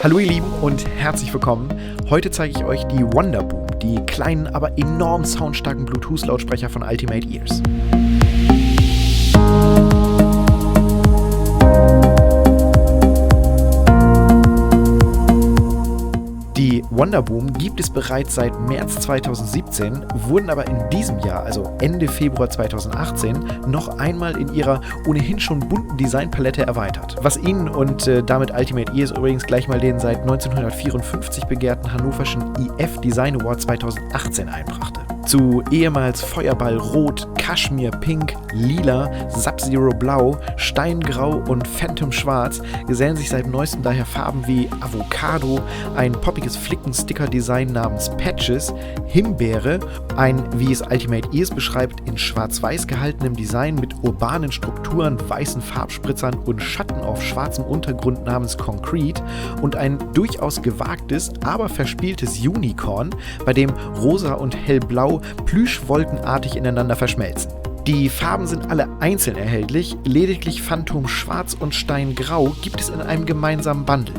Hallo ihr Lieben und herzlich willkommen. Heute zeige ich euch die Wonderboom, die kleinen, aber enorm soundstarken Bluetooth-Lautsprecher von Ultimate Ears. Die Wonderboom gibt es bereits seit März 2017, wurden aber in diesem Jahr, also Ende Februar 2018, noch einmal in ihrer ohnehin schon bunten Designpalette erweitert. Was ihnen und damit Ultimate Ears übrigens gleich mal den seit 1954 begehrten hannoverschen IF Design Award 2018 einbrachte. Zu ehemals Feuerball Rot, Kaschmir Pink, Lila, Sub-Zero Blau, Steingrau und Phantom Schwarz gesellen sich seit neuestem daher Farben wie Avocado, ein poppiges Flicken-Sticker-Design namens Patches, Himbeere, ein, wie es Ultimate Ears beschreibt, in schwarz-weiß gehaltenem Design mit urbanen Strukturen, weißen Farbspritzern und Schatten auf schwarzem Untergrund namens Concrete und ein durchaus gewagtes, aber verspieltes Unicorn, bei dem rosa und hellblau plüschwolkenartig ineinander verschmelzen. Die Farben sind alle einzeln erhältlich, lediglich Phantom Schwarz und Steingrau gibt es in einem gemeinsamen Bundle.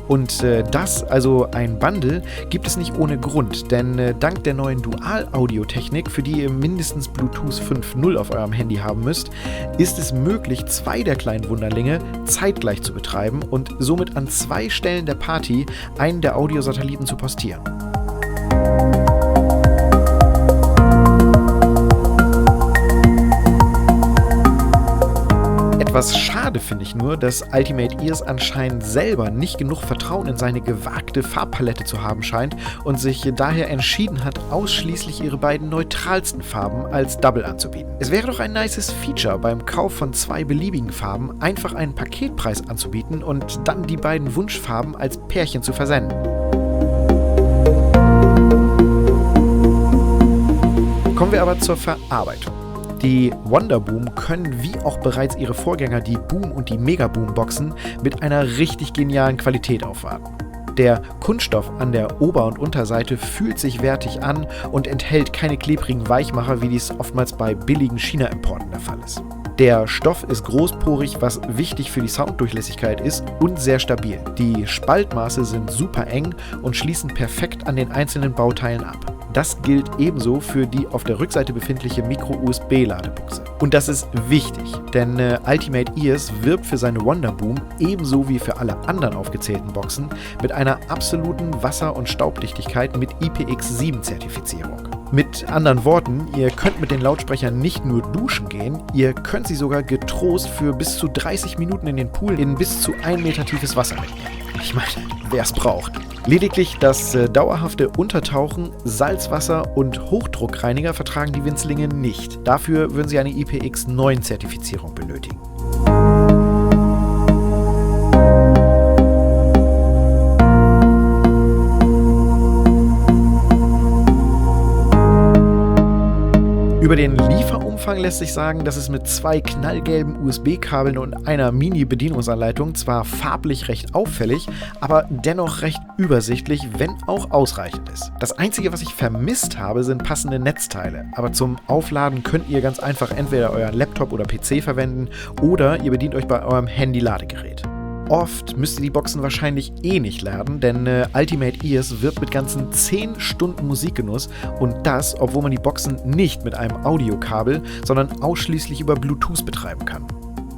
Und das, also ein Bundle, gibt es nicht ohne Grund, denn dank der neuen Dual-Audio-Technik, für die ihr mindestens Bluetooth 5.0 auf eurem Handy haben müsst, ist es möglich, zwei der kleinen Wunderlinge zeitgleich zu betreiben und somit an zwei Stellen der Party einen der Audiosatelliten zu postieren. Etwas schade finde ich nur, dass Ultimate Ears anscheinend selber nicht genug Vertrauen in seine gewagte Farbpalette zu haben scheint und sich daher entschieden hat, ausschließlich ihre beiden neutralsten Farben als Double anzubieten. Es wäre doch ein nices Feature, beim Kauf von zwei beliebigen Farben einfach einen Paketpreis anzubieten und dann die beiden Wunschfarben als Pärchen zu versenden. Kommen wir aber zur Verarbeitung. Die Wonderboom können wie auch bereits ihre Vorgänger, die Boom und die Megaboom-Boxen, mit einer richtig genialen Qualität aufwarten. Der Kunststoff an der Ober- und Unterseite fühlt sich wertig an und enthält keine klebrigen Weichmacher, wie dies oftmals bei billigen China-Importen der Fall ist. Der Stoff ist großporig, was wichtig für die Sounddurchlässigkeit ist, und sehr stabil. Die Spaltmaße sind super eng und schließen perfekt an den einzelnen Bauteilen ab. Das gilt ebenso für die auf der Rückseite befindliche Micro-USB-Ladebuchse. Und das ist wichtig, denn Ultimate Ears wirbt für seine Wonderboom ebenso wie für alle anderen aufgezählten Boxen mit einer absoluten Wasser- und Staubdichtigkeit mit IPX7-Zertifizierung. Mit anderen Worten, ihr könnt mit den Lautsprechern nicht nur duschen gehen, ihr könnt sie sogar getrost für bis zu 30 Minuten in den Pool in bis zu 1 Meter tiefes Wasser mitnehmen. Ich meine, wer es braucht. Lediglich das dauerhafte Untertauchen, Salzwasser und Hochdruckreiniger vertragen die Winzlinge nicht. Dafür würden sie eine IPX9-Zertifizierung benötigen. Über den Lieferumfang lässt sich sagen, dass es mit 2 knallgelben USB-Kabeln und einer Mini-Bedienungsanleitung zwar farblich recht auffällig, aber dennoch recht übersichtlich, wenn auch ausreichend ist. Das Einzige, was ich vermisst habe, sind passende Netzteile, aber zum Aufladen könnt ihr ganz einfach entweder euren Laptop oder PC verwenden oder ihr bedient euch bei eurem Handy-Ladegerät. Oft müsst ihr die Boxen wahrscheinlich eh nicht laden, denn Ultimate Ears wirbt mit ganzen 10 Stunden Musikgenuss und das, obwohl man die Boxen nicht mit einem Audiokabel, sondern ausschließlich über Bluetooth betreiben kann.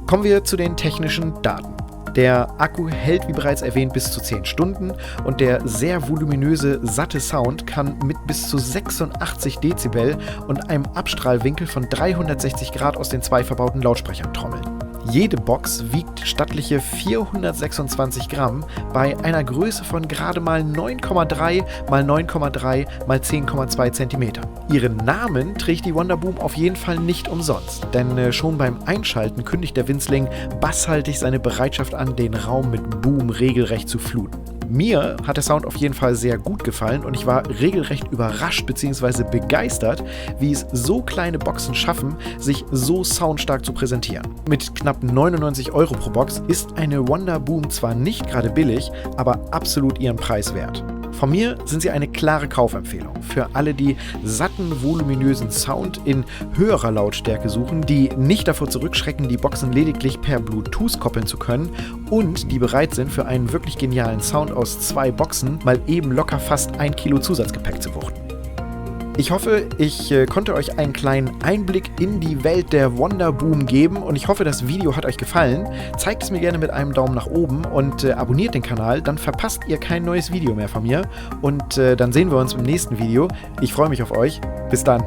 Kommen wir zu den technischen Daten. Der Akku hält, wie bereits erwähnt, bis zu 10 Stunden und der sehr voluminöse, satte Sound kann mit bis zu 86 Dezibel und einem Abstrahlwinkel von 360 Grad aus den 2 verbauten Lautsprechern trommeln. Jede Box wiegt stattliche 426 Gramm bei einer Größe von gerade mal 9,3 x 9,3 x 10,2 cm. Ihren Namen trägt die Wonderboom auf jeden Fall nicht umsonst, denn schon beim Einschalten kündigt der Winzling basshaltig seine Bereitschaft an, den Raum mit Boom regelrecht zu fluten. Mir hat der Sound auf jeden Fall sehr gut gefallen und ich war regelrecht überrascht bzw. begeistert, wie es so kleine Boxen schaffen, sich so soundstark zu präsentieren. Mit knapp 99 € pro Box ist eine Wonderboom zwar nicht gerade billig, aber absolut ihren Preis wert. Von mir sind sie eine klare Kaufempfehlung für alle, die satten, voluminösen Sound in höherer Lautstärke suchen, die nicht davor zurückschrecken, die Boxen lediglich per Bluetooth koppeln zu können und die bereit sind, für einen wirklich genialen Sound aus 2 Boxen mal eben locker fast 1 Kilo Zusatzgepäck zu wuchten. Ich hoffe, ich konnte euch einen kleinen Einblick in die Welt der Wonderboom geben und ich hoffe, das Video hat euch gefallen. Zeigt es mir gerne mit einem Daumen nach oben und abonniert den Kanal, dann verpasst ihr kein neues Video mehr von mir und dann sehen wir uns im nächsten Video. Ich freue mich auf euch. Bis dann.